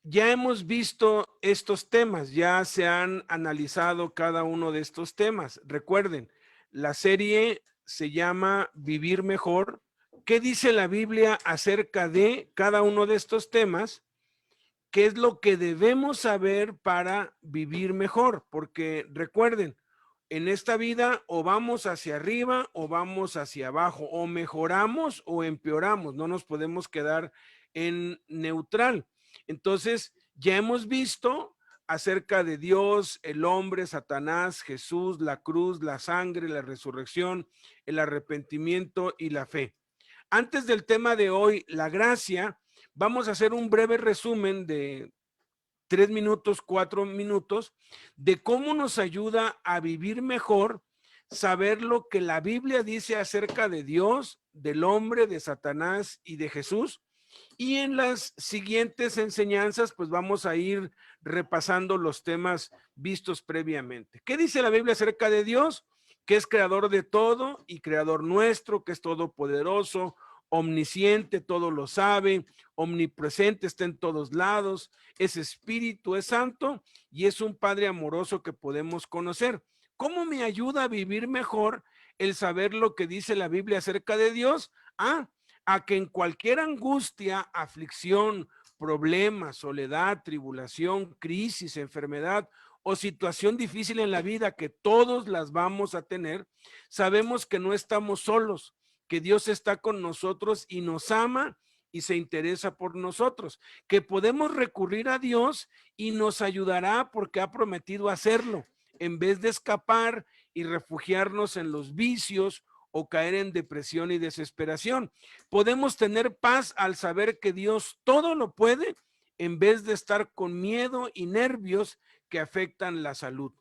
ya hemos visto estos temas, ya se han analizado cada uno de estos temas. Recuerden, la serie se llama Vivir Mejor. ¿Qué dice la Biblia acerca de cada uno de estos temas? ¿Qué es lo que debemos saber para vivir mejor? Porque recuerden, en esta vida o vamos hacia arriba o vamos hacia abajo, o mejoramos o empeoramos, no nos podemos quedar en neutral. Entonces, ya hemos visto acerca de Dios, el hombre, Satanás, Jesús, la cruz, la sangre, la resurrección, el arrepentimiento y la fe. Antes del tema de hoy, la gracia, vamos a hacer un breve resumen de 3 minutos, 4 minutos, de cómo nos ayuda a vivir mejor, saber lo que la Biblia dice acerca de Dios, del hombre, de Satanás y de Jesús. Y en las siguientes enseñanzas, pues vamos a ir repasando los temas vistos previamente. ¿Qué dice la Biblia acerca de Dios? Que es creador de todo y creador nuestro, que es todopoderoso, omnisciente, todo lo sabe, omnipresente, está en todos lados, es espíritu, es santo y es un Padre amoroso que podemos conocer. ¿Cómo me ayuda a vivir mejor el saber lo que dice la Biblia acerca de Dios? A que en cualquier angustia, aflicción, problema, soledad, tribulación, crisis, enfermedad o situación difícil en la vida, que todos las vamos a tener, sabemos que no estamos solos, que Dios está con nosotros y nos ama y se interesa por nosotros, que podemos recurrir a Dios y nos ayudará porque ha prometido hacerlo, en vez de escapar y refugiarnos en los vicios o caer en depresión y desesperación. Podemos tener paz al saber que Dios todo lo puede, en vez de estar con miedo y nervios que afectan la salud.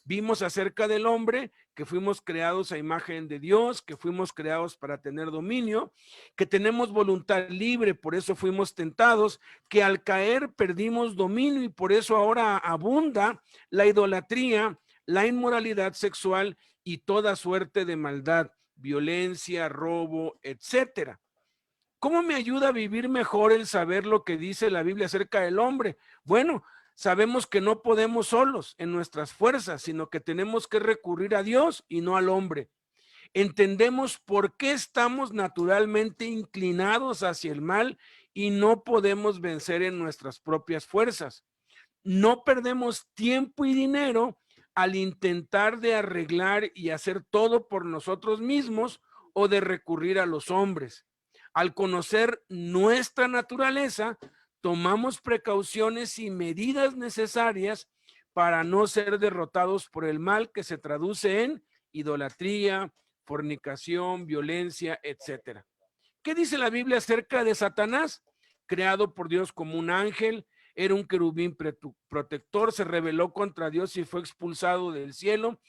Vimos acerca del hombre, que fuimos creados a imagen de Dios, que fuimos creados para tener dominio, que tenemos voluntad libre, por eso fuimos tentados, que al caer perdimos dominio y por eso ahora abunda la idolatría, la inmoralidad sexual y toda suerte de maldad, violencia, robo, etcétera. ¿Cómo me ayuda a vivir mejor el saber lo que dice la Biblia acerca del hombre? Bueno, sabemos que no podemos solos en nuestras fuerzas, sino que tenemos que recurrir a Dios y no al hombre. Entendemos por qué estamos naturalmente inclinados hacia el mal y no podemos vencer en nuestras propias fuerzas. No perdemos tiempo y dinero al intentar de arreglar y hacer todo por nosotros mismos o de recurrir a los hombres. Al conocer nuestra naturaleza, tomamos precauciones y medidas necesarias para no ser derrotados por el mal que se traduce en idolatría, fornicación, violencia, etcétera. ¿Qué dice la Biblia acerca de Satanás? Creado por Dios como un ángel, era un querubín protector, se rebeló contra Dios y fue expulsado del cielo,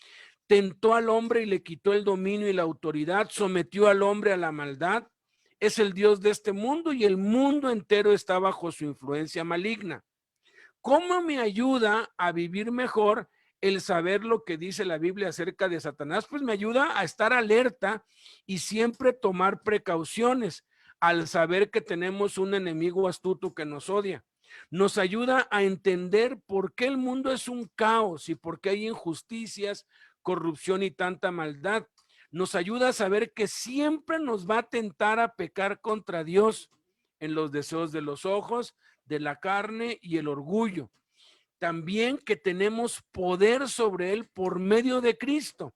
tentó al hombre y le quitó el dominio y la autoridad, sometió al hombre a la maldad, es el Dios de este mundo y el mundo entero está bajo su influencia maligna. ¿Cómo me ayuda a vivir mejor el saber lo que dice la Biblia acerca de Satanás? Pues me ayuda a estar alerta y siempre tomar precauciones al saber que tenemos un enemigo astuto que nos odia. Nos ayuda a entender por qué el mundo es un caos y por qué hay injusticias, corrupción y tanta maldad. Nos ayuda a saber que siempre nos va a tentar a pecar contra Dios en los deseos de los ojos, de la carne y el orgullo. También que tenemos poder sobre él por medio de Cristo,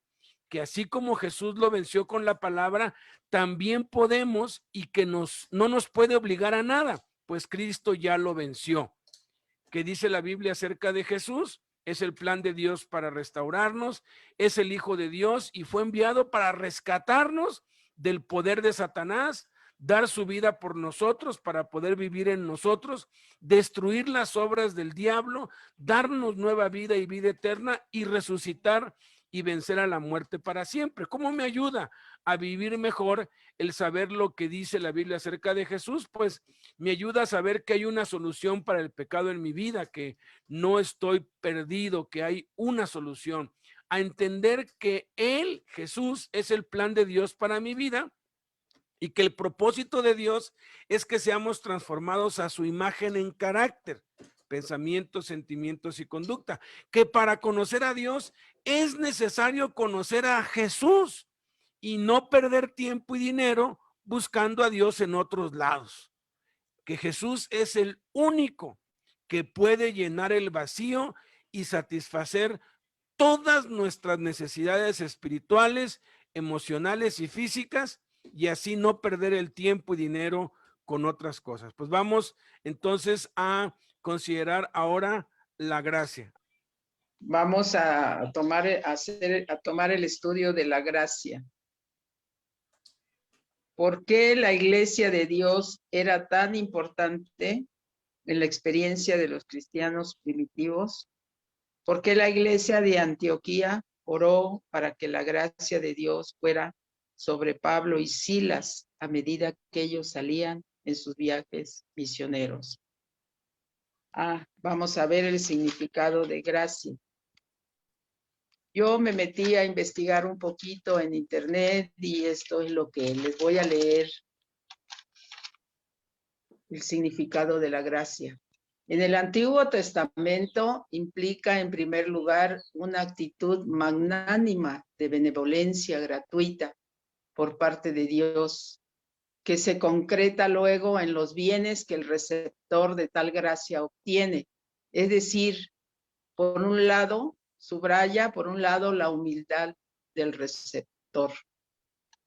que así como Jesús lo venció con la palabra, también podemos y que no nos puede obligar a nada, pues Cristo ya lo venció. ¿Qué dice la Biblia acerca de Jesús? Es el plan de Dios para restaurarnos, es el Hijo de Dios y fue enviado para rescatarnos del poder de Satanás, dar su vida por nosotros para poder vivir en nosotros, destruir las obras del diablo, darnos nueva vida y vida eterna y resucitar y vencer a la muerte para siempre. ¿Cómo me ayuda a vivir mejor el saber lo que dice la Biblia acerca de Jesús? Pues me ayuda a saber que hay una solución para el pecado en mi vida, que no estoy perdido, que hay una solución, a entender que Él, Jesús, es el plan de Dios para mi vida y que el propósito de Dios es que seamos transformados a su imagen en carácter. pensamientos, sentimientos y conducta. Que para conocer a Dios es necesario conocer a Jesús y no perder tiempo y dinero buscando a Dios en otros lados. Que Jesús es el único que puede llenar el vacío y satisfacer todas nuestras necesidades espirituales, emocionales y físicas, y así no perder el tiempo y dinero con otras cosas. Pues vamos entonces a considerar ahora la gracia. Vamos a tomar el estudio de la gracia. ¿Por qué la iglesia de Dios era tan importante en la experiencia de los cristianos primitivos? ¿Por qué la iglesia de Antioquía oró para que la gracia de Dios fuera sobre Pablo y Silas a medida que ellos salían en sus viajes misioneros? Vamos a ver el significado de gracia. Yo me metí a investigar un poquito en internet y esto es lo que les voy a leer, el significado de la gracia. En el Antiguo Testamento implica en primer lugar una actitud magnánima de benevolencia gratuita por parte de Dios, que se concreta luego en los bienes que el receptor de tal gracia obtiene. Es decir, por un lado, subraya, por un lado, la humildad del receptor.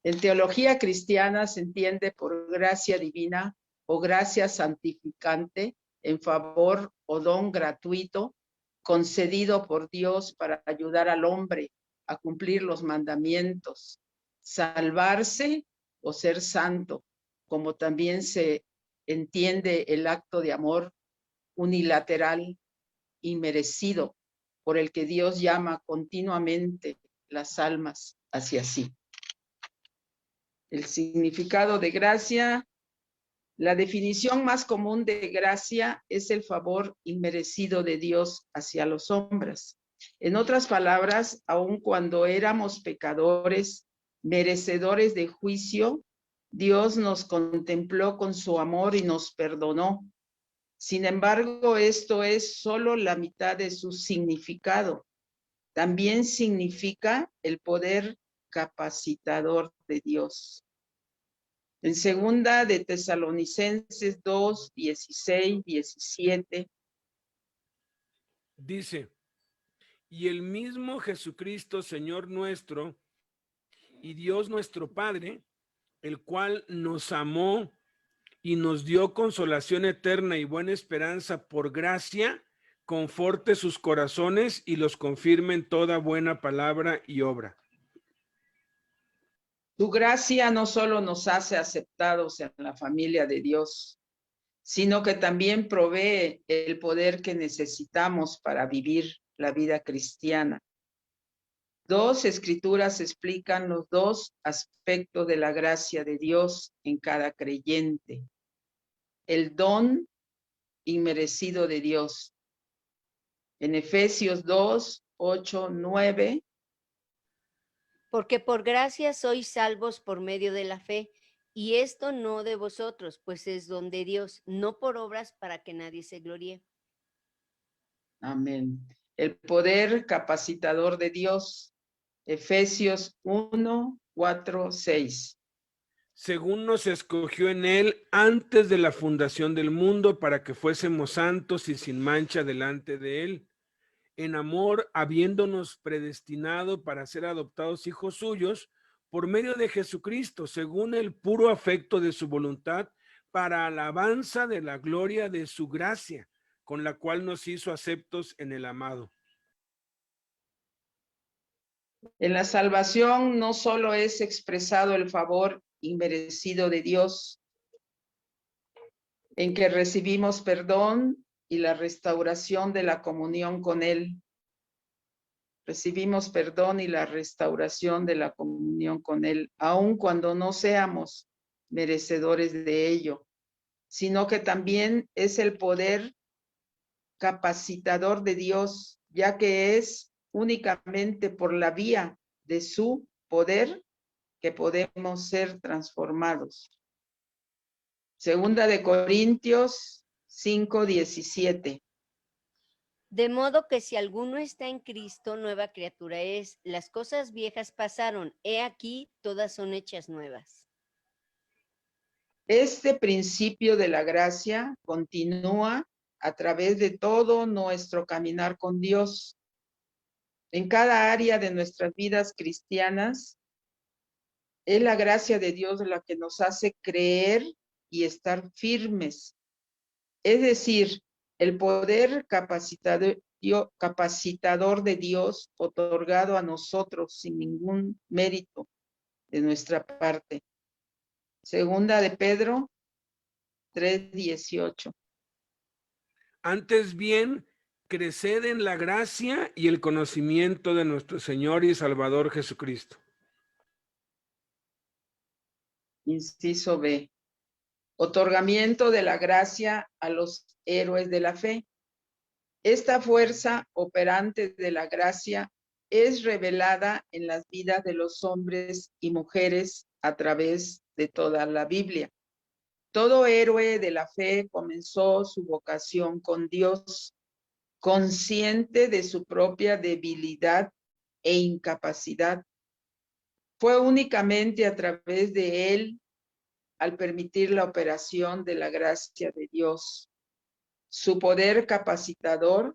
En teología cristiana se entiende por gracia divina o gracia santificante en favor o don gratuito concedido por Dios para ayudar al hombre a cumplir los mandamientos, salvarse o ser santo, como también se entiende el acto de amor unilateral y merecido por el que Dios llama continuamente las almas hacia sí. El significado de gracia. La definición más común de gracia es el favor inmerecido de Dios hacia los hombres. En otras palabras, aun cuando éramos pecadores, merecedores de juicio, Dios nos contempló con su amor y nos perdonó. Sin embargo, esto es solo la mitad de su significado. También significa el poder capacitador de Dios. En segunda de Tesalonicenses 2, 16, 17. Dice, y el mismo Jesucristo, Señor nuestro, y Dios nuestro Padre, el cual nos amó y nos dio consolación eterna y buena esperanza por gracia, conforte sus corazones y los confirme en toda buena palabra y obra. Tu gracia no solo nos hace aceptados en la familia de Dios, sino que también provee el poder que necesitamos para vivir la vida cristiana. Dos escrituras explican los dos aspectos de la gracia de Dios en cada creyente. El don inmerecido de Dios. En Efesios 2, 8, 9. Porque por gracia sois salvos por medio de la fe, y esto no de vosotros, pues es don de Dios, no por obras para que nadie se gloríe. Amén. El poder capacitador de Dios. Efesios 1, 4, 6. Según nos escogió en él antes de la fundación del mundo para que fuésemos santos y sin mancha delante de él, en amor habiéndonos predestinado para ser adoptados hijos suyos por medio de Jesucristo, según el puro afecto de su voluntad, para alabanza de la gloria de su gracia, con la cual nos hizo aceptos en el amado. En la salvación no solo es expresado el favor inmerecido de Dios, en que recibimos perdón y la restauración de la comunión con Él. Recibimos perdón y la restauración de la comunión con Él, aun cuando no seamos merecedores de ello, sino que también es el poder capacitador de Dios, ya que es únicamente por la vía de su poder que podemos ser transformados. Segunda de Corintios 5:17. De modo que si alguno está en Cristo, nueva criatura es. Las cosas viejas pasaron, he aquí, todas son hechas nuevas. Este principio de la gracia continúa a través de todo nuestro caminar con Dios. En cada área de nuestras vidas cristianas, es la gracia de Dios la que nos hace creer y estar firmes. Es decir, el poder capacitador de Dios otorgado a nosotros sin ningún mérito de nuestra parte. Segunda de Pedro 3:18. Antes bien, creced en la gracia y el conocimiento de nuestro Señor y Salvador Jesucristo. Inciso B. Otorgamiento de la gracia a los héroes de la fe. Esta fuerza operante de la gracia es revelada en las vidas de los hombres y mujeres a través de toda la Biblia. Todo héroe de la fe comenzó su vocación con Dios, consciente de su propia debilidad e incapacidad. Fue únicamente a través de él, al permitir la operación de la gracia de Dios, su poder capacitador,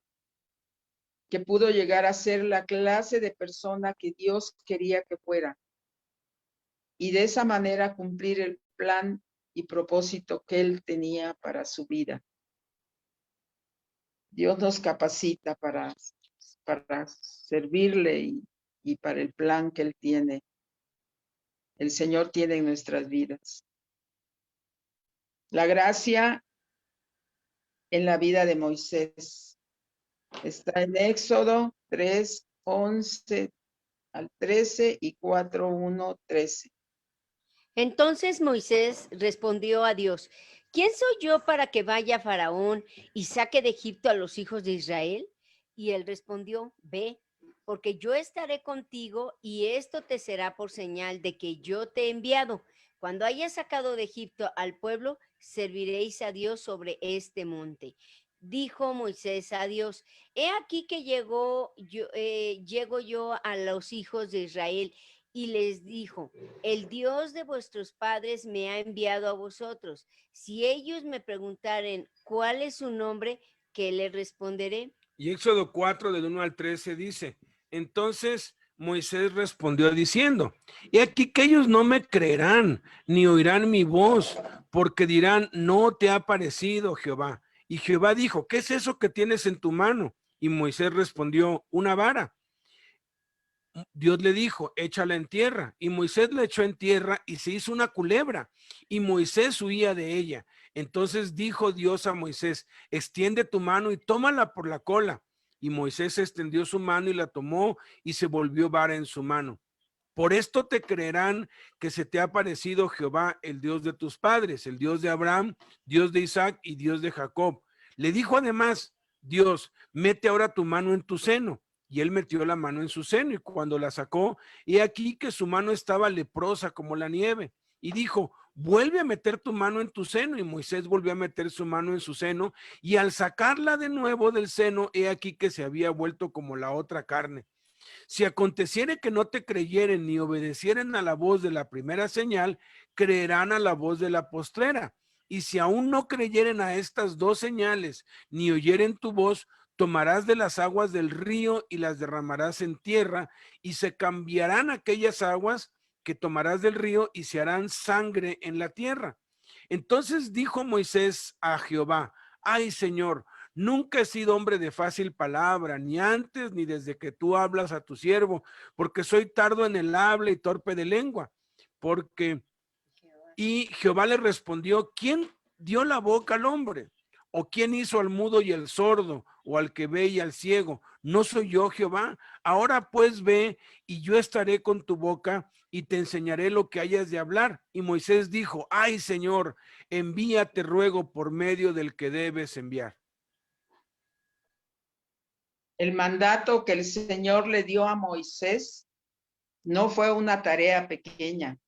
que pudo llegar a ser la clase de persona que Dios quería que fuera, y de esa manera cumplir el plan y propósito que él tenía para su vida. Dios nos capacita para servirle y para el plan que él tiene. El Señor tiene en nuestras vidas. La gracia en la vida de Moisés está en Éxodo 3:11 al 13 y 4:1-13. Entonces Moisés respondió a Dios, ¿quién soy yo para que vaya Faraón y saque de Egipto a los hijos de Israel? Y él respondió, ve, porque yo estaré contigo y esto te será por señal de que yo te he enviado. Cuando hayas sacado de Egipto al pueblo, serviréis a Dios sobre este monte. Dijo Moisés a Dios, he aquí que llego yo a los hijos de Israel y les dijo, el Dios de vuestros padres me ha enviado a vosotros. Si ellos me preguntaren cuál es su nombre, ¿qué les responderé? Y Éxodo 4, del 1 al 13 dice, entonces Moisés respondió diciendo, he aquí que ellos no me creerán, ni oirán mi voz, porque dirán, no te ha parecido Jehová. Y Jehová dijo, ¿qué es eso que tienes en tu mano? Y Moisés respondió, una vara. Dios le dijo, échala en tierra. Y Moisés la echó en tierra y se hizo una culebra. Y Moisés huía de ella. Entonces dijo Dios a Moisés, extiende tu mano y tómala por la cola. Y Moisés extendió su mano y la tomó y se volvió vara en su mano. Por esto te creerán que se te ha parecido Jehová, el Dios de tus padres, el Dios de Abraham, Dios de Isaac y Dios de Jacob. Le dijo además Dios, mete ahora tu mano en tu seno. Y él metió la mano en su seno y cuando la sacó, he aquí que su mano estaba leprosa como la nieve. Y dijo, vuelve a meter tu mano en tu seno. Y Moisés volvió a meter su mano en su seno y al sacarla de nuevo del seno, he aquí que se había vuelto como la otra carne. Si aconteciere que no te creyeren ni obedecieren a la voz de la primera señal, creerán a la voz de la postrera. Y si aún no creyeren a estas dos señales, ni oyeren tu voz, tomarás de las aguas del río y las derramarás en tierra, y se cambiarán aquellas aguas que tomarás del río y se harán sangre en la tierra. Entonces dijo Moisés a Jehová, ay Señor, nunca he sido hombre de fácil palabra, ni antes ni desde que tú hablas a tu siervo, porque soy tardo en el habla y torpe de lengua. Y Jehová le respondió, ¿quién dio la boca al hombre? ¿O quién hizo al mudo y al sordo, o al que ve y al ciego? ¿No soy yo Jehová? Ahora pues ve, y yo estaré con tu boca, y te enseñaré lo que hayas de hablar. Y Moisés dijo, ay Señor, envíate ruego por medio del que debes enviar. El mandato que el Señor le dio a Moisés no fue una tarea pequeña.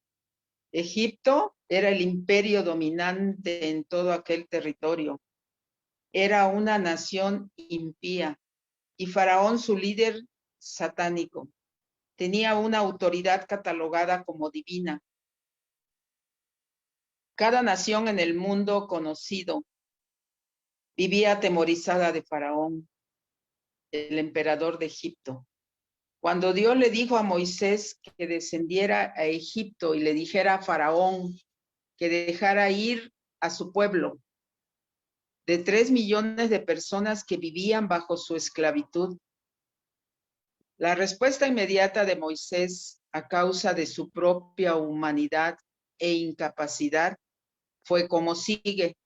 Egipto era el imperio dominante en todo aquel territorio. Era una nación impía, y Faraón, su líder satánico, tenía una autoridad catalogada como divina. Cada nación en el mundo conocido vivía atemorizada de Faraón, el emperador de Egipto. Cuando Dios le dijo a Moisés que descendiera a Egipto y le dijera a Faraón que dejara ir a su pueblo, de 3 millones de personas que vivían bajo su esclavitud, la respuesta inmediata de Moisés, a causa de su propia humanidad e incapacidad, fue como sigue.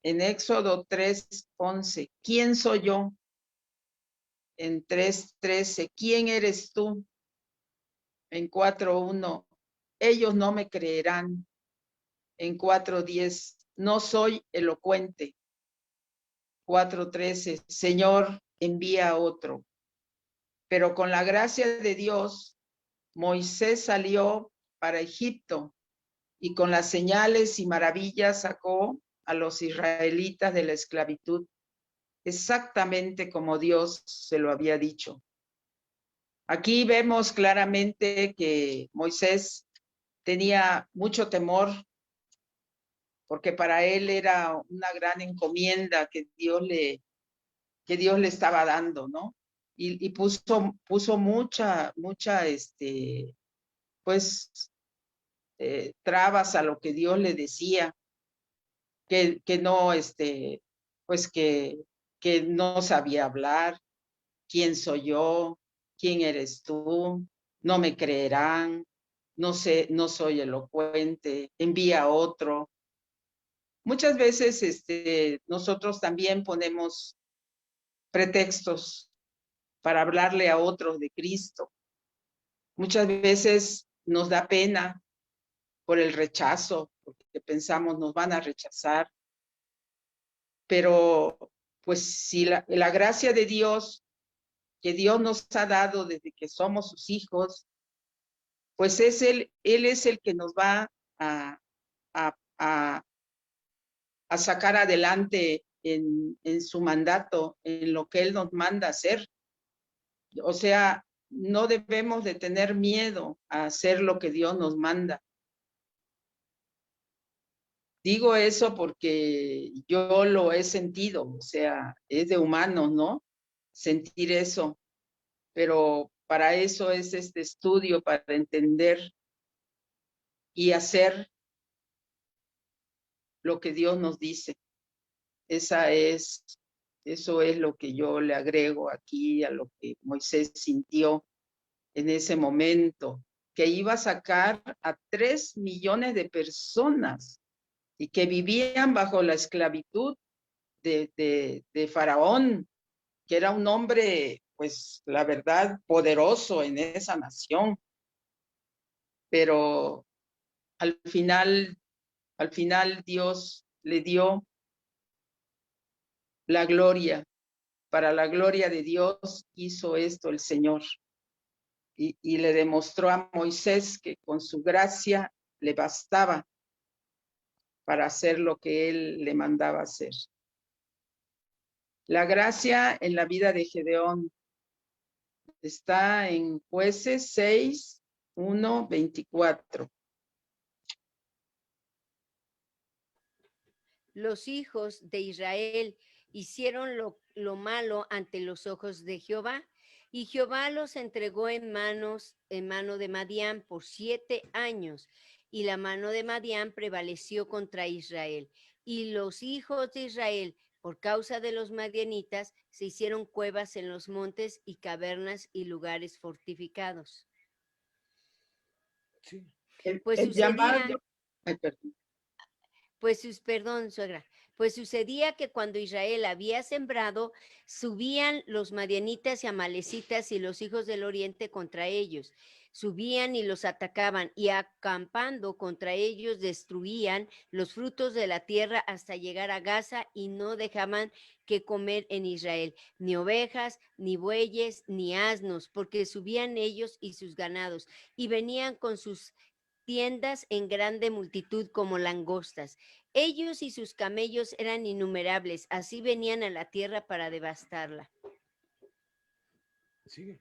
En Éxodo 3:11, ¿quién soy yo? En 3:13, ¿quién eres tú? En 4:1, ellos no me creerán. En 4:10, no soy elocuente. 4:13, Señor, envía a otro. Pero con la gracia de Dios, Moisés salió para Egipto y con las señales y maravillas sacó a los israelitas de la esclavitud, exactamente como Dios se lo había dicho. Aquí vemos claramente que Moisés tenía mucho temor porque para él era una gran encomienda que Dios le estaba dando, ¿no? Y puso mucha, pues, trabas a lo que Dios le decía, que no, pues que no sabía hablar, quién soy yo, quién eres tú, no me creerán, no sé, no soy elocuente, envía a otro. Muchas veces nosotros también ponemos pretextos para hablarle a otros de Cristo. Muchas veces nos da pena por el rechazo, porque pensamos nos van a rechazar, pero pues si la gracia de Dios, que Dios nos ha dado desde que somos sus hijos, pues Él es el que nos va a, a, a, a sacar adelante en su mandato, en lo que Él nos manda hacer. O sea, no debemos de tener miedo a hacer lo que Dios nos manda. Digo eso porque yo lo he sentido, o sea, es de humanos, ¿no? Sentir eso, pero para eso es este estudio, para entender y hacer lo que Dios nos dice. Eso es lo que yo le agrego aquí a lo que Moisés sintió en ese momento, que iba a sacar a 3 millones de personas y que vivían bajo la esclavitud de Faraón, que era un hombre, pues la verdad, poderoso en esa nación, pero al final Dios le dio la gloria. Para la gloria de Dios hizo esto el Señor. Y le demostró a Moisés que con su gracia le bastaba para hacer lo que él le mandaba hacer. La gracia en la vida de Gedeón está en Jueces 6:1-24. Los hijos de Israel hicieron lo malo ante los ojos de Jehová, y Jehová los entregó en mano de Madián por 7 años, y la mano de Madián prevaleció contra Israel. Y los hijos de Israel, por causa de los madianitas, se hicieron cuevas en los montes y cavernas y lugares fortificados. Sí. Pues El sucedía... llamado, ay, perdón. Perdón, suegra. Pues sucedía que cuando Israel había sembrado, subían los madianitas y amalecitas y los hijos del oriente contra ellos. Subían y los atacaban y acampando contra ellos destruían los frutos de la tierra hasta llegar a Gaza y no dejaban que comer en Israel, ni ovejas, ni bueyes, ni asnos, porque subían ellos y sus ganados y venían con sus tiendas en grande multitud como langostas. Ellos y sus camellos eran innumerables, así venían a la tierra para devastarla. Sigue.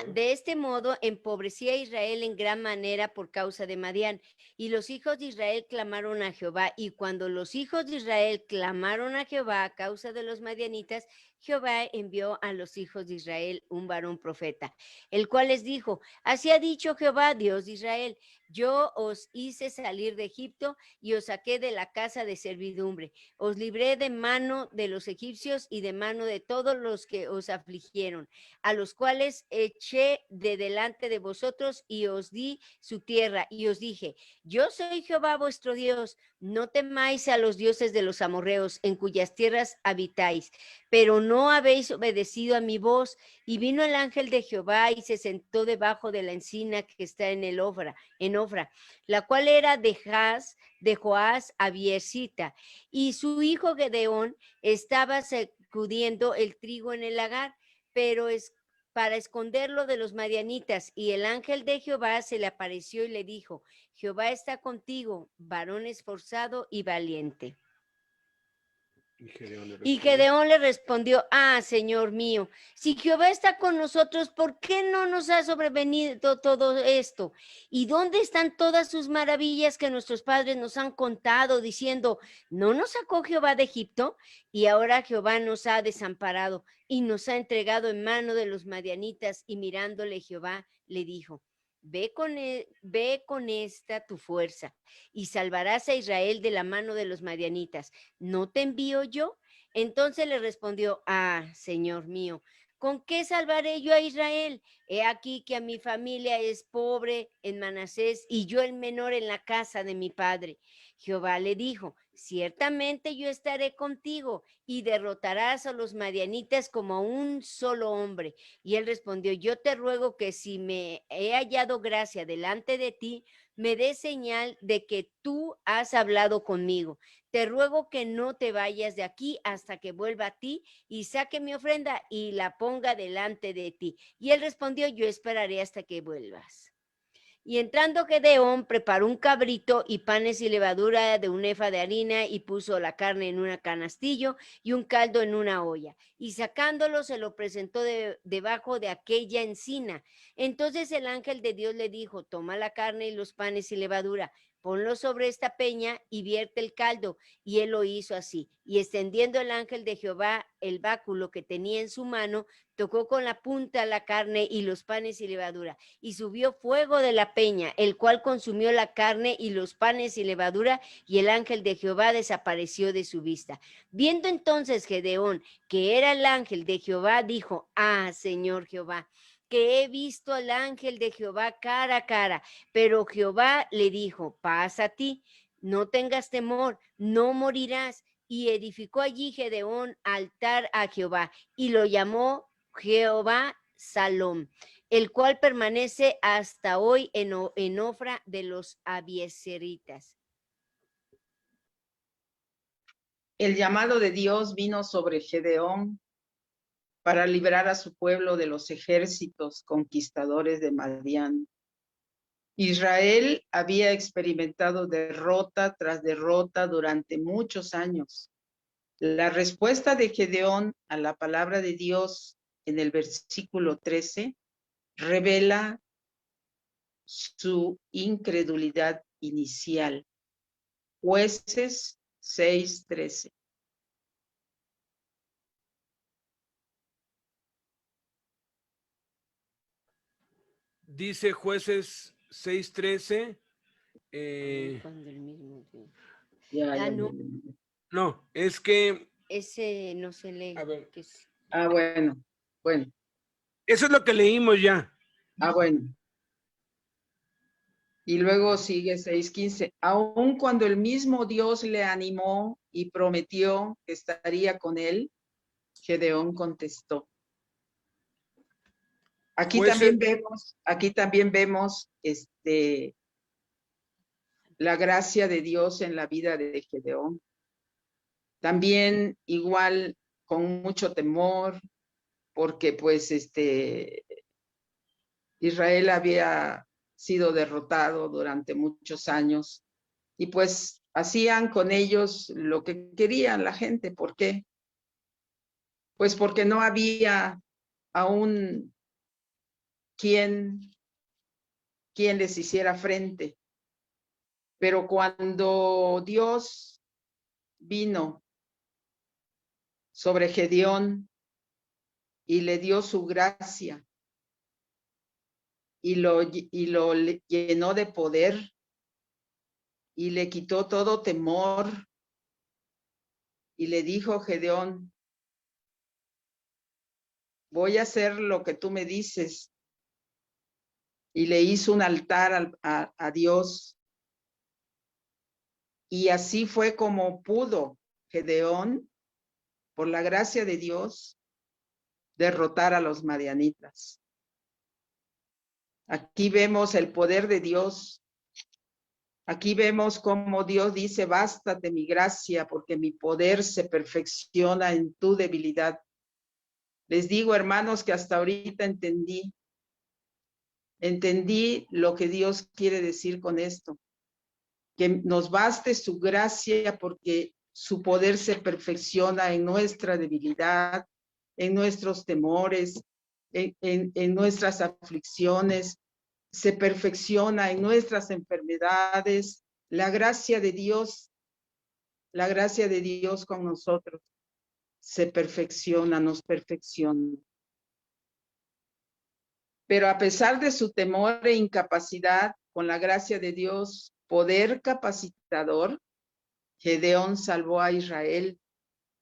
De este modo empobrecía a Israel en gran manera por causa de Madián. Y los hijos de Israel clamaron a Jehová. Y cuando los hijos de Israel clamaron a Jehová a causa de los madianitas, Jehová envió a los hijos de Israel un varón profeta, el cual les dijo: así ha dicho Jehová, Dios de Israel: yo os hice salir de Egipto y os saqué de la casa de servidumbre. Os libré de mano de los egipcios y de mano de todos los que os afligieron, a los cuales eché de delante de vosotros y os di su tierra. Y os dije: yo soy Jehová vuestro Dios, no temáis a los dioses de los amorreos en cuyas tierras habitáis. Pero no habéis obedecido a mi voz. Y vino el ángel de Jehová y se sentó debajo de la encina que está en Ofra, la cual era de Joás Abiesita. Y su hijo Gedeón estaba sacudiendo el trigo en el lagar, pero es para esconderlo de los madianitas. Y el ángel de Jehová se le apareció y le dijo: Jehová está contigo, varón esforzado y valiente. Y Gedeón le respondió: Señor mío, si Jehová está con nosotros, ¿por qué no nos ha sobrevenido todo esto? ¿Y dónde están todas sus maravillas que nuestros padres nos han contado, diciendo: ¿no nos sacó Jehová de Egipto? Y ahora Jehová nos ha desamparado y nos ha entregado en mano de los madianitas. Y mirándole Jehová le dijo: ve con esta tu fuerza y salvarás a Israel de la mano de los madianitas. ¿No te envío yo? Entonces le respondió: Señor mío, ¿con qué salvaré yo a Israel? He aquí que a mi familia es pobre en Manasés y yo el menor en la casa de mi padre. Jehová le dijo: ciertamente yo estaré contigo y derrotarás a los madianitas como a un solo hombre. Y él respondió: yo te ruego que si me he hallado gracia delante de ti, me des señal de que tú has hablado conmigo. Te ruego que no te vayas de aquí hasta que vuelva a ti y saque mi ofrenda y la ponga delante de ti. Y él respondió: yo esperaré hasta que vuelvas. Y entrando Gedeón, preparó un cabrito y panes y levadura de un efa de harina, y puso la carne en un canastillo y un caldo en una olla. Y sacándolo, se lo presentó debajo de aquella encina. Entonces el ángel de Dios le dijo: toma la carne y los panes y levadura, ponlo sobre esta peña y vierte el caldo. Y él lo hizo así. Y extendiendo el ángel de Jehová el báculo que tenía en su mano, tocó con la punta la carne y los panes y levadura, y subió fuego de la peña, el cual consumió la carne y los panes y levadura, y el ángel de Jehová desapareció de su vista. Viendo entonces Gedeón que era el ángel de Jehová, dijo: Señor Jehová, que he visto al ángel de Jehová cara a cara. Pero Jehová le dijo: paz a ti, no tengas temor, no morirás. Y edificó allí Gedeón altar a Jehová, y lo llamó Jehová Salom, el cual permanece hasta hoy en Ofra de los Abieseritas. El llamado de Dios vino sobre Gedeón para librar a su pueblo de los ejércitos conquistadores de Madián. Israel había experimentado derrota tras derrota durante muchos años. La respuesta de Gedeón a la palabra de Dios en el versículo 13 revela su incredulidad inicial. Jueces 6:13. Dice Jueces 6:13. No, es que... Ese no se lee. A ver. Bueno. Eso es lo que leímos ya. Bueno. Y luego sigue 6:15. Aun cuando el mismo Dios le animó y prometió que estaría con él, Gedeón contestó. Aquí también vemos la gracia de Dios en la vida de Gedeón. También igual con mucho temor, porque pues Israel había sido derrotado durante muchos años. Y pues hacían con ellos lo que querían la gente. ¿Por qué? Pues porque no había aún quien les hiciera frente. Pero cuando Dios vino sobre Gedeón y le dio su gracia y lo llenó de poder y le quitó todo temor y le dijo: Gedeón, voy a hacer lo que tú me dices. Y le hizo un altar a Dios. Y así fue como pudo Gedeón, por la gracia de Dios, derrotar a los madianitas. Aquí vemos el poder de Dios. Aquí vemos cómo Dios dice: bástate mi gracia, porque mi poder se perfecciona en tu debilidad. Les digo, hermanos, que hasta ahorita entendí lo que Dios quiere decir con esto. Que nos baste su gracia, porque su poder se perfecciona en nuestra debilidad, en nuestros temores, en nuestras aflicciones, se perfecciona en nuestras enfermedades. La gracia de Dios con nosotros se perfecciona, nos perfecciona. Pero a pesar de su temor e incapacidad, con la gracia de Dios, poder capacitador, Gedeón salvó a Israel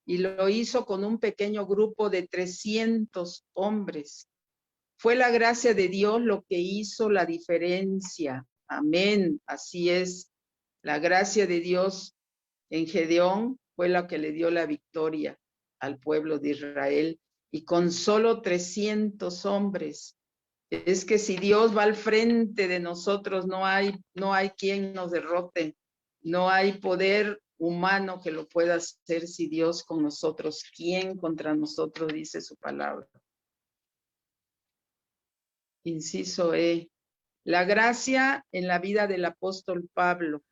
y lo hizo con un pequeño grupo de 300 hombres. Fue la gracia de Dios lo que hizo la diferencia. Amén. Así es. La gracia de Dios en Gedeón fue la que le dio la victoria al pueblo de Israel. Y con solo 300 hombres. Es que si Dios va al frente de nosotros, no hay quien nos derrote. No hay poder humano que lo pueda hacer. Si Dios con nosotros, ¿quién contra nosotros? Dice su palabra. Inciso E. La gracia en la vida del apóstol Pablo.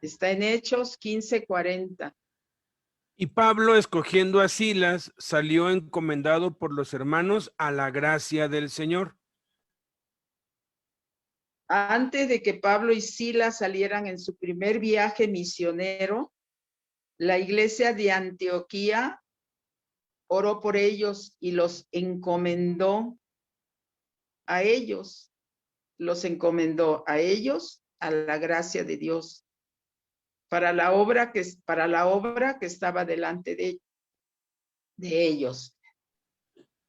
Está en Hechos 15:40. Y Pablo, escogiendo a Silas, salió encomendado por los hermanos a la gracia del Señor. Antes de que Pablo y Silas salieran en su primer viaje misionero, la iglesia de Antioquía oró por ellos y los encomendó a ellos. Los encomendó a ellos a la gracia de Dios para la obra que estaba delante de ellos.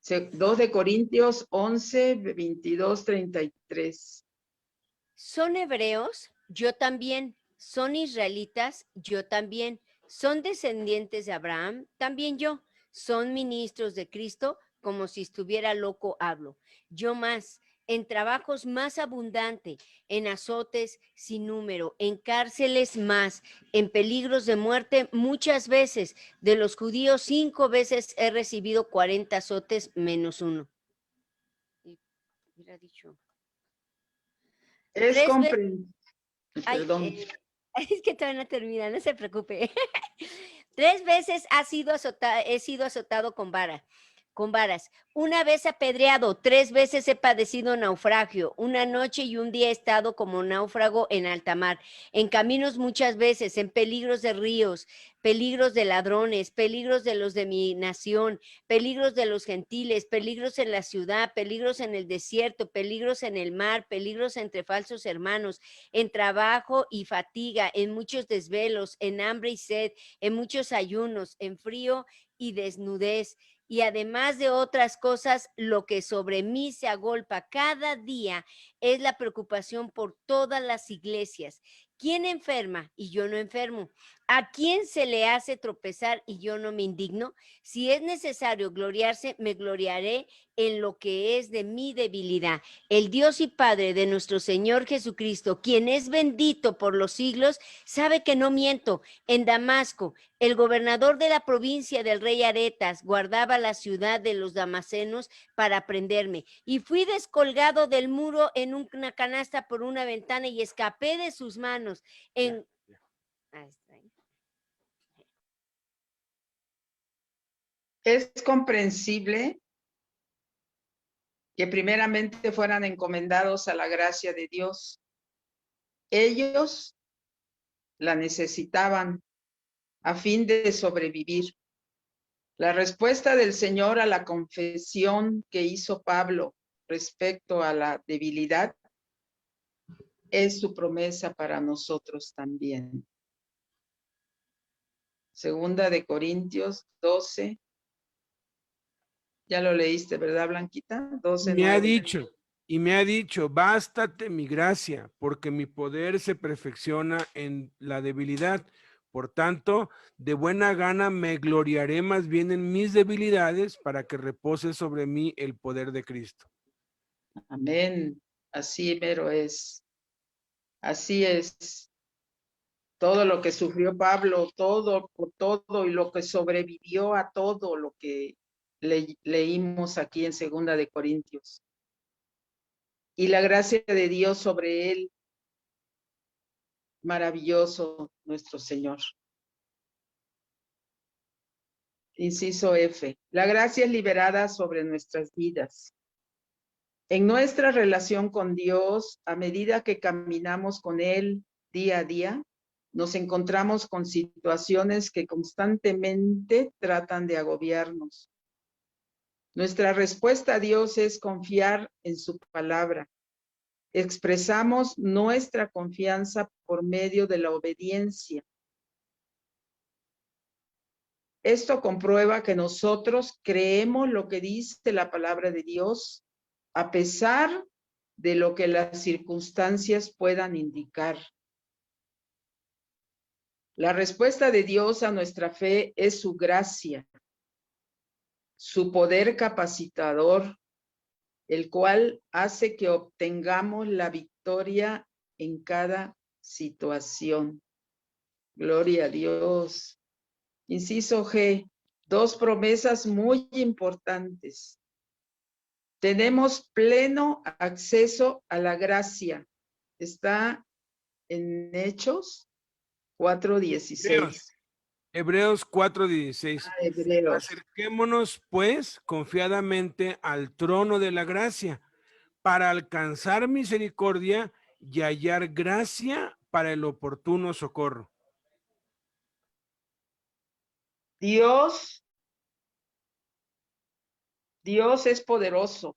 2 de Corintios 11, 22, 33. ¿Son hebreos? Yo también. ¿Son israelitas? Yo también. ¿Son descendientes de Abraham? También yo. ¿Son ministros de Cristo? Como si estuviera loco hablo. Yo más, en trabajos más abundante, en azotes sin número, en cárceles más, en peligros de muerte muchas veces. De los judíos 5 veces he recibido 40 azotes menos uno. Hubiera dicho. Es comprensible. Perdón. Es que todavía no termina, no se preocupe. 3 veces he sido azotado con varas. Una vez apedreado, 3 veces he padecido naufragio. Una noche y un día he estado como náufrago en alta mar. En caminos muchas veces, en peligros de ríos, peligros de ladrones, peligros de los de mi nación, peligros de los gentiles, peligros en la ciudad, peligros en el desierto, peligros en el mar, peligros entre falsos hermanos, en trabajo y fatiga, en muchos desvelos, en hambre y sed, en muchos ayunos, en frío y desnudez. Y además de otras cosas, lo que sobre mí se agolpa cada día es la preocupación por todas las iglesias. ¿Quién enferma? Y yo no enfermo. ¿A quién se le hace tropezar y yo no me indigno? Si es necesario gloriarse, me gloriaré en lo que es de mi debilidad. El Dios y Padre de nuestro Señor Jesucristo, quien es bendito por los siglos, sabe que no miento. En Damasco, el gobernador de la provincia del rey Aretas guardaba la ciudad de los damascenos para prenderme. Y fui descolgado del muro en una canasta por una ventana y escapé de sus manos. Es comprensible que primeramente fueran encomendados a la gracia de Dios. Ellos la necesitaban a fin de sobrevivir. La respuesta del Señor a la confesión que hizo Pablo respecto a la debilidad es su promesa para nosotros también. Segunda de Corintios 12. Ya lo leíste, ¿verdad, Blanquita? 12, Me ha 9. dicho, bástate mi gracia, porque mi poder se perfecciona en la debilidad. Por tanto, de buena gana me gloriaré más bien en mis debilidades para que repose sobre mí el poder de Cristo. Amén. Así mero es. Así es. Todo lo que sufrió Pablo, todo y lo que sobrevivió a todo lo que leímos aquí en Segunda de Corintios. Y la gracia de Dios sobre él, maravilloso nuestro Señor. Inciso F. La gracia es liberada sobre nuestras vidas. En nuestra relación con Dios, a medida que caminamos con Él día a día, nos encontramos con situaciones que constantemente tratan de agobiarnos. Nuestra respuesta a Dios es confiar en su palabra. Expresamos nuestra confianza por medio de la obediencia. Esto comprueba que nosotros creemos lo que dice la palabra de Dios, a pesar de lo que las circunstancias puedan indicar. La respuesta de Dios a nuestra fe es su gracia, su poder capacitador, el cual hace que obtengamos la victoria en cada situación. Gloria a Dios. Inciso G, dos promesas muy importantes. Tenemos pleno acceso a la gracia. Está en Hechos 4:16. Hebreos 4:16. Hebreos. Acerquémonos, pues, confiadamente al trono de la gracia, para alcanzar misericordia y hallar gracia para el oportuno socorro. Dios es poderoso.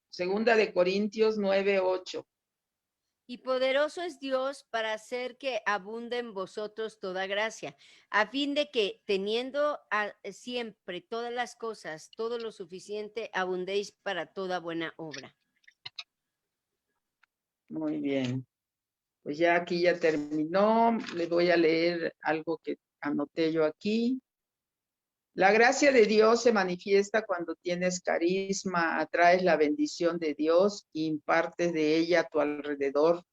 Segunda de Corintios 9:8. Y poderoso es Dios para hacer que abunde en vosotros toda gracia, a fin de que, teniendo siempre todas las cosas, todo lo suficiente, abundéis para toda buena obra. Muy bien. Pues ya aquí ya terminó. Le voy a leer algo que anoté yo aquí. La gracia de Dios se manifiesta cuando tienes carisma, atraes la bendición de Dios e impartes de ella a tu alrededor.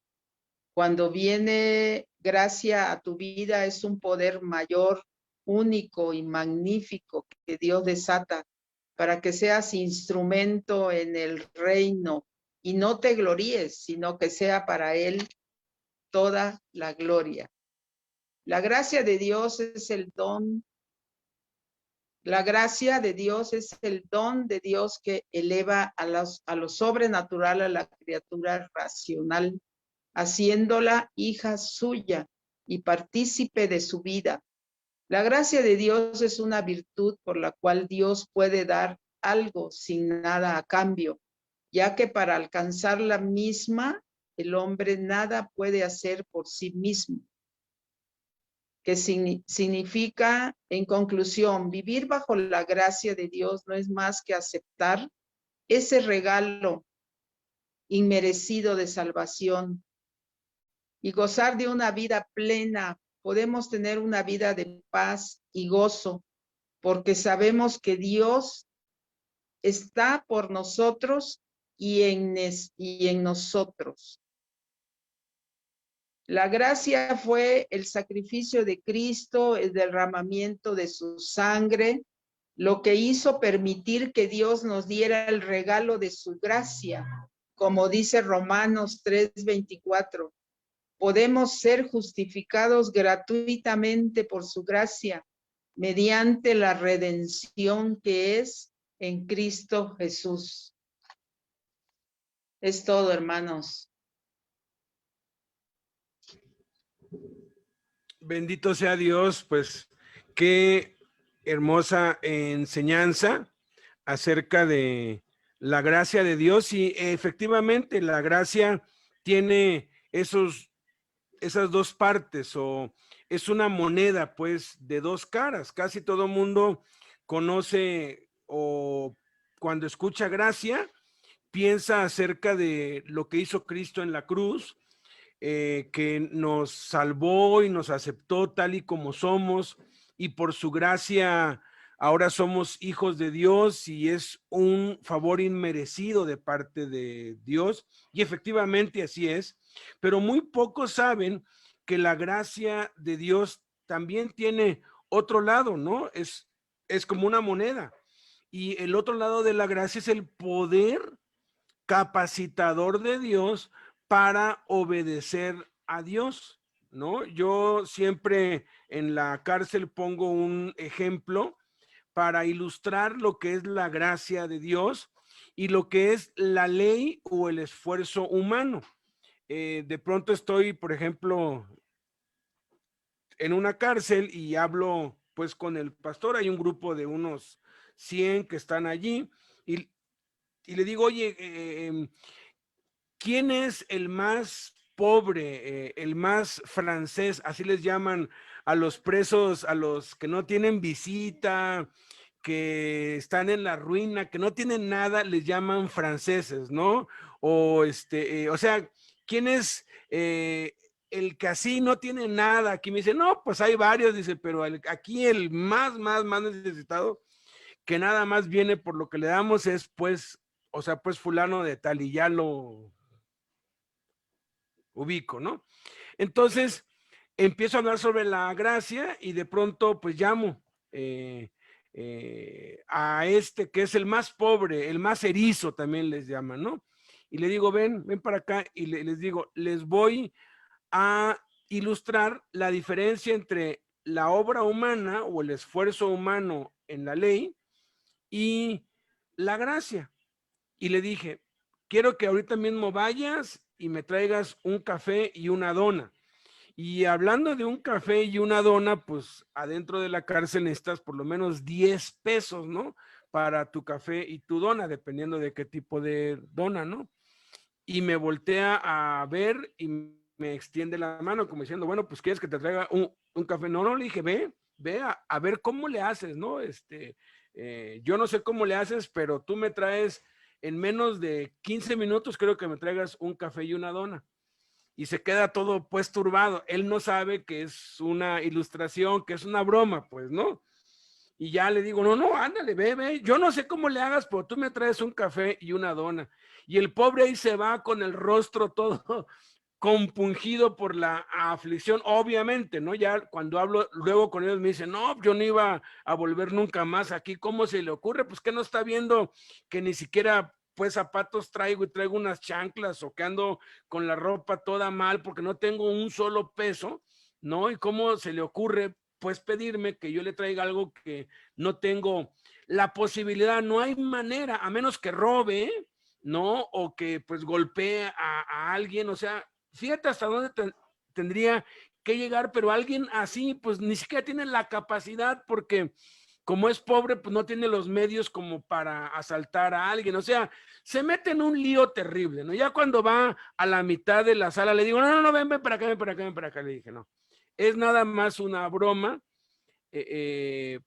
Cuando viene gracia a tu vida es un poder mayor, único y magnífico que Dios desata para que seas instrumento en el reino y no te gloríes, sino que sea para Él toda la gloria. La gracia de Dios es el don. La gracia de Dios es el don de Dios que eleva a lo sobrenatural a la criatura racional, haciéndola hija suya y partícipe de su vida. La gracia de Dios es una virtud por la cual Dios puede dar algo sin nada a cambio, ya que para alcanzar la misma, el hombre nada puede hacer por sí mismo. Que significa, en conclusión, vivir bajo la gracia de Dios no es más que aceptar ese regalo inmerecido de salvación y gozar de una vida plena, podemos tener una vida de paz y gozo, porque sabemos que Dios está por nosotros y en nosotros. La gracia fue el sacrificio de Cristo, el derramamiento de su sangre, lo que hizo permitir que Dios nos diera el regalo de su gracia, como dice Romanos 3:24. Podemos ser justificados gratuitamente por su gracia, mediante la redención que es en Cristo Jesús. Es todo, hermanos. Bendito sea Dios, pues qué hermosa enseñanza acerca de la gracia de Dios, y efectivamente la gracia tiene esas dos partes, o es una moneda pues de dos caras. Casi todo mundo conoce, o cuando escucha gracia piensa acerca de lo que hizo Cristo en la cruz, que nos salvó y nos aceptó tal y como somos, y por su gracia ahora somos hijos de Dios, y es un favor inmerecido de parte de Dios, y efectivamente así es, pero muy pocos saben que la gracia de Dios también tiene otro lado, ¿no? Es como una moneda, y el otro lado de la gracia es el poder capacitador de Dios para obedecer a Dios, ¿no? Yo siempre en la cárcel pongo un ejemplo para ilustrar lo que es la gracia de Dios y lo que es la ley o el esfuerzo humano. De pronto estoy, por ejemplo, en una cárcel y hablo pues con el pastor. Hay un grupo de unos 100 que están allí, y le digo, oye, ¿quién es el más pobre, el más francés? Así les llaman a los presos, a los que no tienen visita, que están en la ruina, que no tienen nada, les llaman franceses, ¿no? O o sea, ¿quién es el que así no tiene nada? Aquí me dice, no, pues hay varios, dice, pero aquí el más necesitado, que nada más viene por lo que le damos, es pues, o sea, pues fulano de tal, y ya lo ubico, ¿no? Entonces, empiezo a hablar sobre la gracia, y de pronto pues llamo a este que es el más pobre, el más erizo también les llaman, ¿no? Y le digo, ven para acá, y les digo, les voy a ilustrar la diferencia entre la obra humana o el esfuerzo humano en la ley y la gracia. Y le dije, quiero que ahorita mismo vayas y me traigas un café y una dona. Y hablando de un café y una dona, pues adentro de la cárcel necesitas por lo menos 10 pesos, ¿no? Para tu café y tu dona, dependiendo de qué tipo de dona, ¿no? Y me voltea a ver y me extiende la mano como diciendo, bueno, pues ¿quieres que te traiga un café? No, le dije, ve a ver cómo le haces, ¿no? Yo no sé cómo le haces, pero tú me traes en menos de 15 minutos, creo que me traigas un café y una dona. Y se queda todo pues turbado. Él no sabe que es una ilustración, que es una broma, pues, ¿no? Y ya le digo, no, ándale, ve, yo no sé cómo le hagas, pero tú me traes un café y una dona. Y el pobre ahí se va con el rostro todo compungido por la aflicción, obviamente, ¿no? Ya cuando hablo luego con ellos me dicen, no, yo no iba a volver nunca más aquí, ¿cómo se le ocurre? Pues que no está viendo que ni siquiera pues zapatos traigo, y traigo unas chanclas, o que ando con la ropa toda mal porque no tengo un solo peso, ¿no? Y cómo se le ocurre pues pedirme que yo le traiga algo que no tengo la posibilidad. No hay manera, a menos que robe, ¿no? O que pues golpee a alguien. O sea, fíjate hasta dónde tendría que llegar, pero alguien así pues ni siquiera tiene la capacidad, porque como es pobre, pues no tiene los medios como para asaltar a alguien. O sea, se mete en un lío terrible, ¿no? Ya cuando va a la mitad de la sala le digo, no, ven para acá, le dije, no, es nada más una broma,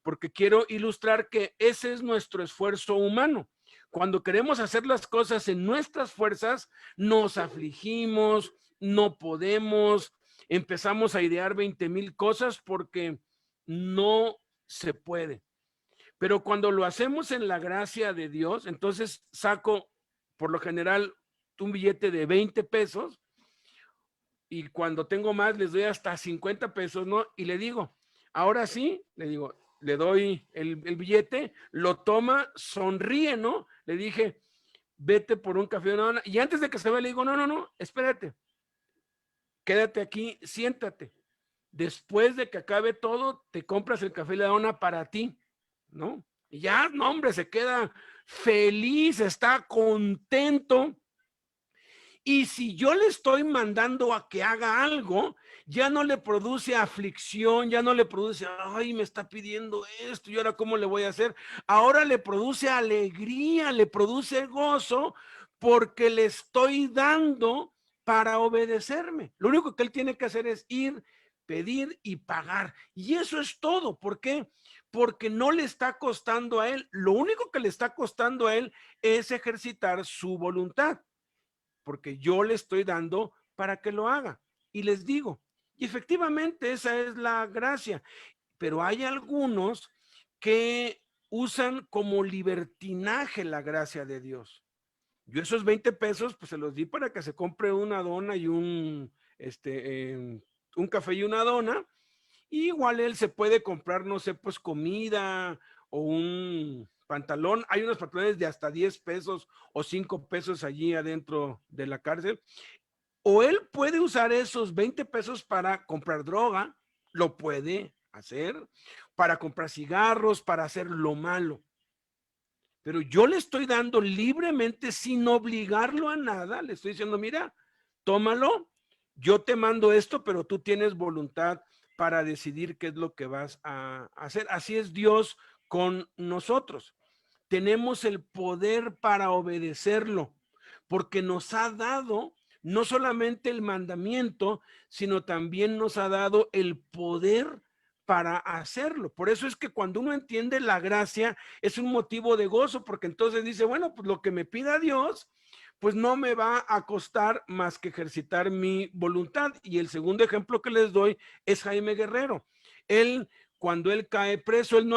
porque quiero ilustrar que ese es nuestro esfuerzo humano. Cuando queremos hacer las cosas en nuestras fuerzas, nos afligimos, no podemos, empezamos a idear 20,000 cosas porque no se puede. Pero cuando lo hacemos en la gracia de Dios, entonces saco por lo general un billete de 20 pesos y cuando tengo más les doy hasta 50 pesos, ¿no? Y le digo, ahora sí, le digo, le doy el billete, lo toma, sonríe, ¿no? Le dije, vete por un café, una dona. Y antes de que se vaya le digo, no, espérate, quédate aquí, siéntate. Después de que acabe todo, te compras el café y la dona para ti, ¿no? Y ya, no, hombre, se queda feliz, está contento. Y si yo le estoy mandando a que haga algo, ya no le produce aflicción, ya no le produce, ay, me está pidiendo esto, ¿y ahora cómo le voy a hacer? Ahora le produce alegría, le produce gozo, porque le estoy dando para obedecerme. Lo único que él tiene que hacer es ir, pedir y pagar. Y eso es todo. ¿Por qué? Porque no le está costando a él. Lo único que le está costando a él es ejercitar su voluntad, porque yo le estoy dando para que lo haga. Y les digo, y efectivamente esa es la gracia, pero hay algunos que usan como libertinaje la gracia de Dios. Yo esos 20 pesos, pues se los di para que se compre una dona y un café y una dona. Y igual él se puede comprar, no sé, pues comida o un pantalón. Hay unos pantalones de hasta 10 pesos o 5 pesos allí adentro de la cárcel. O él puede usar esos 20 pesos para comprar droga, lo puede hacer, para comprar cigarros, para hacer lo malo. Pero yo le estoy dando libremente, sin obligarlo a nada, le estoy diciendo, mira, tómalo, yo te mando esto, pero tú tienes voluntad para decidir qué es lo que vas a hacer. Así es Dios con nosotros. Tenemos el poder para obedecerlo, porque nos ha dado no solamente el mandamiento, sino también nos ha dado el poder para hacerlo. Por eso es que cuando uno entiende la gracia, es un motivo de gozo, porque entonces dice, bueno, pues lo que me pida Dios, pues no me va a costar más que ejercitar mi voluntad. Y el segundo ejemplo que les doy es Jaime Guerrero. Él, cuando él cae preso, él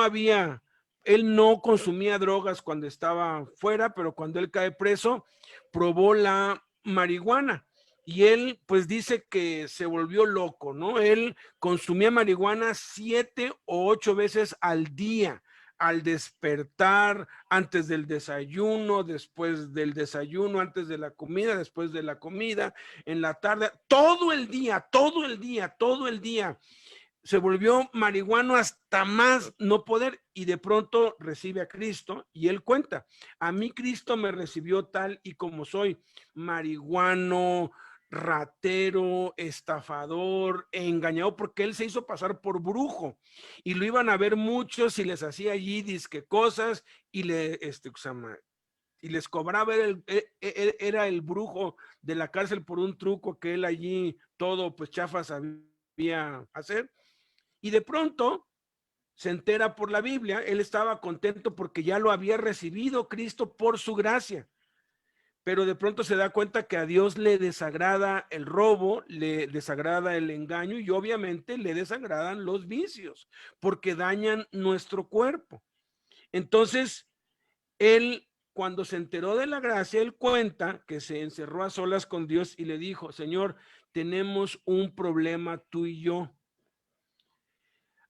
no consumía drogas cuando estaba fuera, pero cuando él cae preso, probó la marihuana. Y él, pues dice que se volvió loco, ¿no? Él consumía marihuana 7 o 8 veces al día, al despertar, antes del desayuno, después del desayuno, antes de la comida, después de la comida, en la tarde, todo el día, todo el día, todo el día. Se volvió marihuano hasta más no poder y de pronto recibe a Cristo y él cuenta, a mí Cristo me recibió tal y como soy, marihuano, ratero, estafador, engañado, porque él se hizo pasar por brujo y lo iban a ver muchos y les hacía allí disque cosas y y les cobraba, era el brujo de la cárcel por un truco que él allí todo pues chafa sabía hacer. Y de pronto se entera por la Biblia, él estaba contento porque ya lo había recibido Cristo por su gracia, pero de pronto se da cuenta que a Dios le desagrada el robo, le desagrada el engaño y obviamente le desagradan los vicios porque dañan nuestro cuerpo. Entonces, él, cuando se enteró de la gracia, él cuenta que se encerró a solas con Dios y le dijo, Señor, tenemos un problema tú y yo.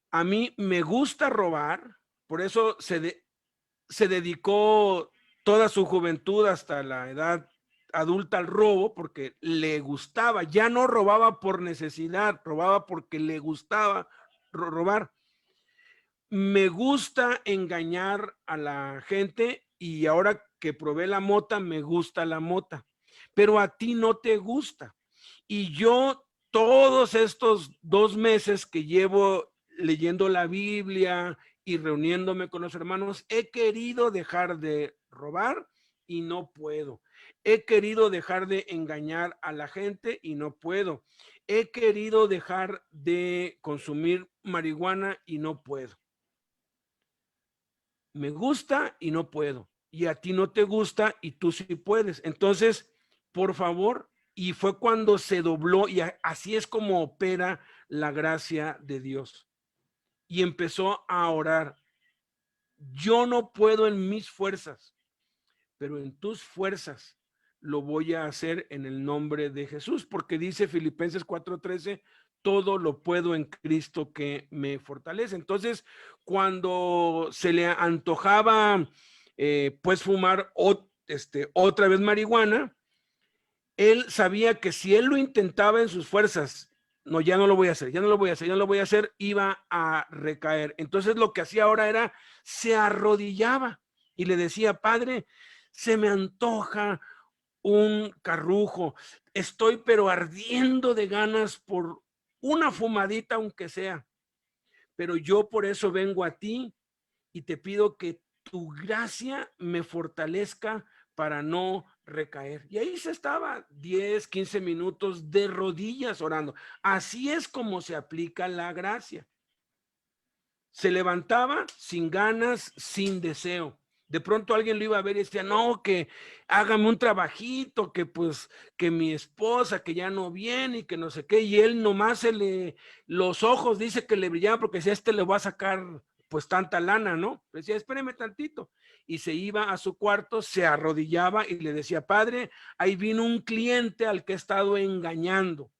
A mí me gusta robar, por eso se dedicó toda su juventud hasta la edad adulta al robo, porque le gustaba, ya no robaba por necesidad, robaba porque le gustaba robar. Me gusta engañar a la gente y ahora que probé la mota, me gusta la mota, pero a ti no te gusta. Y yo todos estos 2 meses que llevo leyendo la Biblia y reuniéndome con los hermanos, he querido dejar de robar y no puedo. He querido dejar de engañar a la gente y no puedo. He querido dejar de consumir marihuana y no puedo. Me gusta y no puedo. Y a ti no te gusta y tú sí puedes. Entonces, por favor, y fue cuando se dobló, y así es como opera la gracia de Dios. Y empezó a orar. Yo no puedo en mis fuerzas, pero en tus fuerzas lo voy a hacer en el nombre de Jesús, porque dice Filipenses 4:13, todo lo puedo en Cristo que me fortalece. Entonces, cuando se le antojaba pues fumar otra vez marihuana, él sabía que si él lo intentaba en sus fuerzas, no, ya no lo voy a hacer, ya no lo voy a hacer, ya no lo voy a hacer, iba a recaer. Entonces lo que hacía ahora era, se arrodillaba y le decía, Padre, se me antoja un carrujo, estoy pero ardiendo de ganas por una fumadita aunque sea, pero yo por eso vengo a ti y te pido que tu gracia me fortalezca para no recaer. Y ahí se estaba 10, 15 minutos de rodillas orando. Así es como se aplica la gracia. Se levantaba sin ganas, sin deseo. De pronto alguien lo iba a ver y decía, no, que hágame un trabajito, que pues, que mi esposa, que ya no viene y que no sé qué. Y él nomás los ojos dice que le brillaban porque si a le va a sacar pues tanta lana, ¿no? Decía, espéreme tantito. Y se iba a su cuarto, se arrodillaba y le decía, Padre, ahí vino un cliente al que he estado engañando.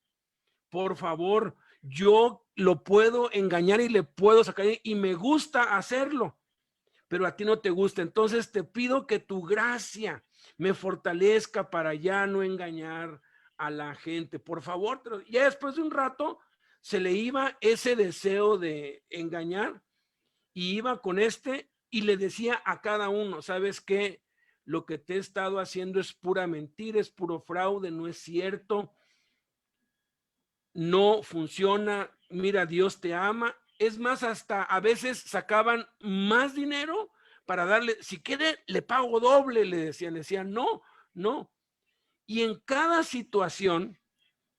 Por favor, yo lo puedo engañar y le puedo sacar y me gusta hacerlo, pero a ti no te gusta. Entonces te pido que tu gracia me fortalezca para ya no engañar a la gente. Por favor, ya después de un rato se le iba ese deseo de engañar y iba con y le decía a cada uno, ¿sabes qué? Lo que te he estado haciendo es pura mentira, es puro fraude, no es cierto. No funciona, mira, Dios te ama. Es más, hasta a veces sacaban más dinero para darle, si quiere, le pago doble, le decían, no, no. Y en cada situación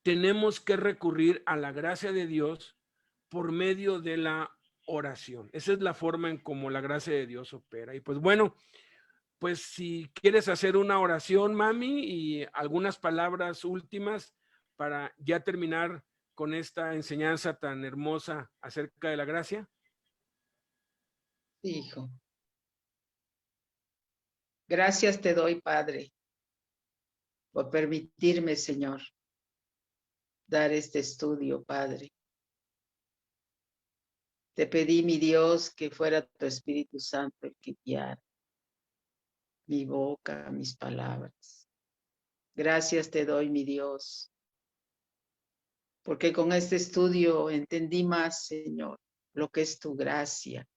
tenemos que recurrir a la gracia de Dios por medio de la oración. Esa es la forma en cómo la gracia de Dios opera. Y pues bueno, pues si quieres hacer una oración, mami, y algunas palabras últimas para ya terminar con esta enseñanza tan hermosa acerca de la gracia. Hijo. Gracias te doy, Padre, por permitirme, Señor, dar este estudio, Padre. Te pedí, mi Dios, que fuera tu Espíritu Santo el que guiara mi boca, mis palabras. Gracias te doy, mi Dios, porque con este estudio entendí más, Señor, lo que es tu gracia,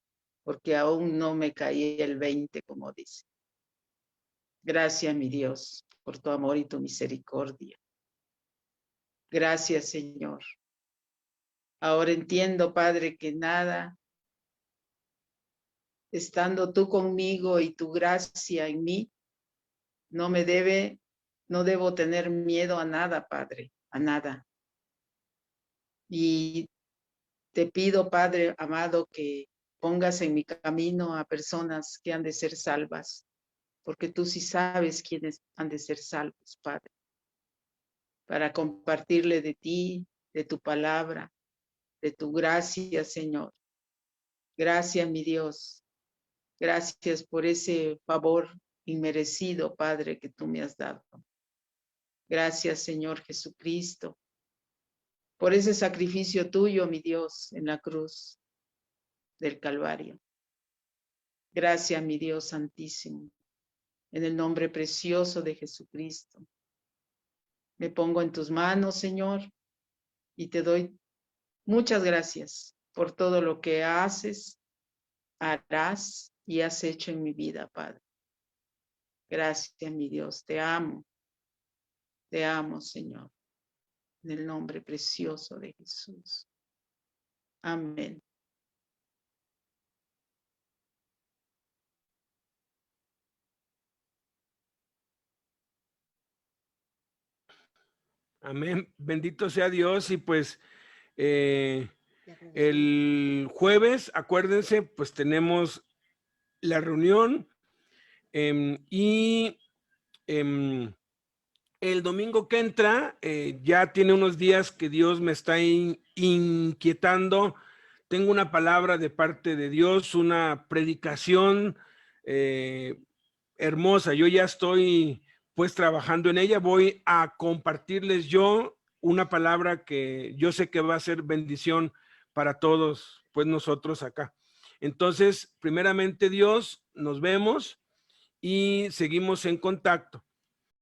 porque aún no me caí el 20, como dice. Gracias, mi Dios, por tu amor y tu misericordia. Gracias, Señor. Ahora entiendo, Padre, que nada, estando tú conmigo y tu gracia en mí, no debo tener miedo a nada, Padre, a nada. Y te pido, Padre amado, que pongas en mi camino a personas que han de ser salvas, porque tú sí sabes quiénes han de ser salvos, Padre, para compartirle de ti, de tu palabra, de tu gracia, Señor. Gracias, mi Dios. Gracias por ese favor inmerecido, Padre, que tú me has dado. Gracias, Señor Jesucristo, por ese sacrificio tuyo, mi Dios, en la cruz del Calvario. Gracias, mi Dios santísimo, en el nombre precioso de Jesucristo. Me pongo en tus manos, Señor, y te doy muchas gracias por todo lo que haces, harás y has hecho en mi vida, Padre. Gracias, mi Dios, te amo, Señor, en el nombre precioso de Jesús. Amén. Amén. Bendito sea Dios. Y pues el jueves, acuérdense, pues tenemos la reunión y el domingo que entra, ya tiene unos días que Dios me está inquietando. Tengo una palabra de parte de Dios, una predicación hermosa. Yo ya estoy pues trabajando en ella. Voy a compartirles yo una palabra que yo sé que va a ser bendición para todos, pues nosotros acá. Entonces, primeramente Dios, nos vemos y seguimos en contacto.